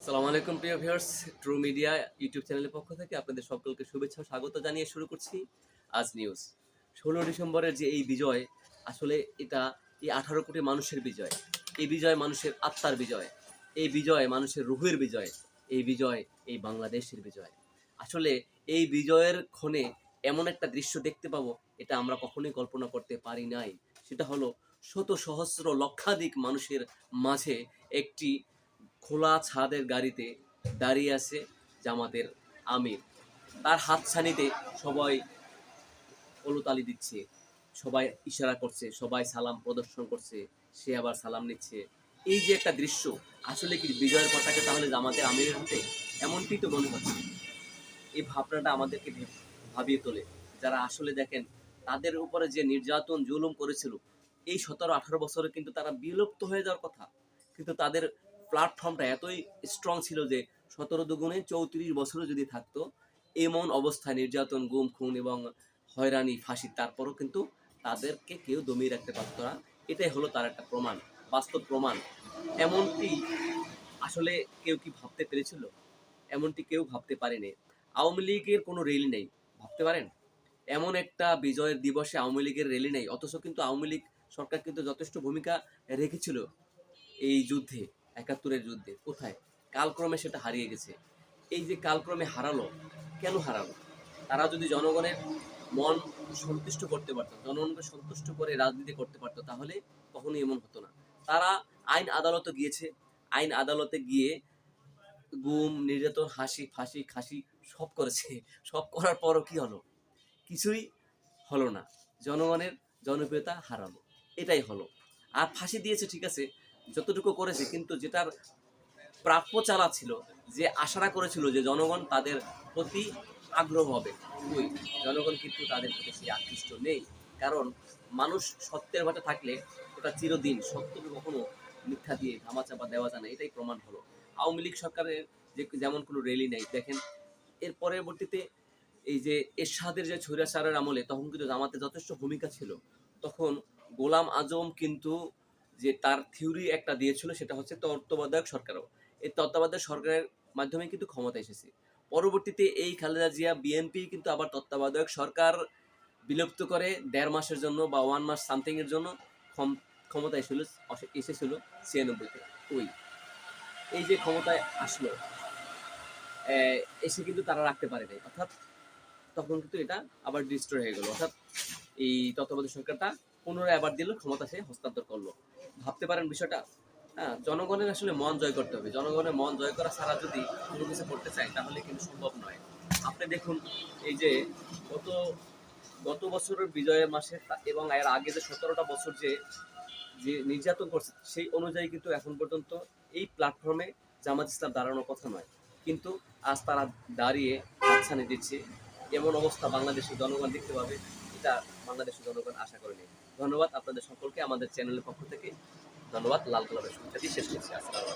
আসসালামু আলাইকুম প্রিয় ভিউয়ার্স, ট্রু মিডিয়া ইউটিউব চ্যানেলের পক্ষ থেকে আপনাদের সকলকে শুভেচ্ছা ও স্বাগত জানিয়ে শুরু করছি আজ নিউজ। ১৬ ডিসেম্বরের যে এই বিজয়, আসলে এটা এই ১৮ কোটি মানুষের বিজয়। এই বিজয় মানুষের আত্মার বিজয়। এই বিজয় মানুষের রুহের বিজয়। এই বিজয় এই বাংলাদেশের বিজয়। আসলে এই বিজয়ের ক্ষণে এমন একটা দৃশ্য দেখতে পাবো, এটা আমরা কখনোই কল্পনা করতে পারি নাই। সেটা হলো শত সহস্র লক্ষাধিক মানুষের মাঝে একটি খোলা ছাদের গাড়িতে দাঁড়িয়ে আছে জামাতের আমির। তার হাতছানিতে সবাই কলতালি দিচ্ছে, সবাই ইশারা করছে, সবাই সালাম প্রদর্শন করছে, সে আবার সালাম নিচ্ছে। এই যে একটা দৃশ্য, আসলে কি বিজয়ের পতাকা তাহলে জামাতের আমিরের হাতে? এমনটিই তো মনে হচ্ছে। এই ভাবনাটা আমাদেরকে ভাবিয়ে তোলে। যারা আসলে দেখেন তাদের উপরে যে নির্যাতন জুলুম করেছিল, এই ১৭-১৮ বছরে কিন্তু তারা বিলুপ্ত হয়ে যাওয়ার কথা, কিন্তু তাদের প্ল্যাটফর্মটা এতই স্ট্রং ছিল যে ১৭ দুগুণে ৩৪ বছরও যদি থাকতো এমন অবস্থায় নির্যাতন, গুম খুন এবং হয়রানি, ফাঁসি, তারপরও কিন্তু তাদেরকে কেউ দমিয়ে রাখতে পারতো না। এটাই হলো তার একটা প্রমাণ, বাস্তব প্রমাণ। এমনটি আসলে কেউ কি ভাবতে পেরেছিল? এমনটি কেউ ভাবতে পারেনি। আওয়ামী লীগের কোনো র্যালি নেই, ভাবতে পারেন? এমন একটা বিজয়ের দিবসে আওয়ামী লীগের র্যালি নেই, অথচ কিন্তু আওয়ামী লীগ সরকার কিন্তু যথেষ্ট ভূমিকা রেখেছিল এই যুদ্ধে, ৭১-এর যুদ্ধে। কোথায়? কালক্রমে সেটা হারিয়ে গেছে। এই যে কালক্রমে হারালো, কেন হারালো? তারা যদি জনগণের মন সন্তুষ্ট করতে পারত, জনগণকে সন্তুষ্ট করে রাজনীতি করতে পারত, তাহলে কখনোই এমন হতো না। তারা আইন আদালতে গিয়েছে, আইন আদালতে গিয়ে গুম, নির্যাতন, হাসি, ফাঁসি, খাসি সব করেছে। সব করার পরও কি হলো? কিছুই হলো না। জনগণের জনপ্রিয়তা হারালো। এটাই হলো। আর ফাঁসি দিয়েছে ঠিক আছে, যতটুকু করেছে, কিন্তু যেটার প্রাপ্য চালা ছিল, যে আশাটা করেছিল যে জনগণ তাদের প্রতি আগ্রহ হবে, ওই জনগণ কিন্তু তাদের প্রতি সেই আকৃষ্ট নেই। কারণ মানুষ সত্যের পথে থাকলে ওটা চিরদিন, সত্যকে কখনো মিথ্যা দিয়ে ধামাচাপা দেওয়া যায় না। এটাই প্রমাণ হলো। আওয়ামী লীগ সরকারের যেমন কোনো র্যালি নেই দেখেন। এর পরবর্তীতে এই যে এরশাদের যে স্বৈরাচারের আমলে তখন কিন্তু জামাতে যথেষ্ট ভূমিকা ছিল। তখন গোলাম আজম কিন্তু যে তার থিওরি একটা দিয়েছিল, সেটা হচ্ছে তত্ত্বাবধায়ক সরকারও। এই তত্ত্বাবধায়ক সরকারের মাধ্যমে কিন্তু ক্ষমতা এসেছে। পরবর্তীতে এই খালেদা জিয়া বিএনপি কিন্তু আবার তত্ত্বাবধায়ক সরকার বিলুপ্ত করে ১.৫ মাসের জন্য বা 1 মাস সামথিং এর জন্য ক্ষমতা এসেছিল ৯৬-তে। ওই এই যে ক্ষমতায় আসলো, এসে কিন্তু তারা রাখতে পারে নাই। অর্থাৎ তখন কিন্তু এটা আবার ডিস্ট্রয় হয়ে গেল। অর্থাৎ এই তত্ত্বাবধায়ক সরকারটা পুনরায় আবার দিল, ক্ষমতা সে হস্তান্তর করলো। ভাবতে পারেন বিষয়টা? হ্যাঁ, জনগণের আসলে মন জয় করতে হবে। জনগণের মন জয় করা ছাড়া যদি কোনো কিছু করতে চায় তাহলে কিন্তু সম্ভব নয়। আপনি দেখুন, এই যে গত গত বছরের বিজয়ের মাসে এবং এর আগে যে ১৭টা বছর যে যে নির্যাতন করছে, সেই অনুযায়ী কিন্তু এখন পর্যন্ত এই প্ল্যাটফর্মে জামাত ইসলাম দাঁড়ানোর কথা নয়। কিন্তু আজ তারা দাঁড়িয়ে হাতছানি দিচ্ছে। এমন অবস্থা বাংলাদেশের জনগণ দেখতে পাবে, এটা বাংলাদেশের জনগণ আশা করেনি। ধন্যবাদ আপনাদের সকলকে আমাদের চ্যানেলের পক্ষ থেকে। ধন্যবাদ। লাল কালারের শুভেচ্ছা দিয়ে শেষ করছি। আসসালামু আলাইকুম।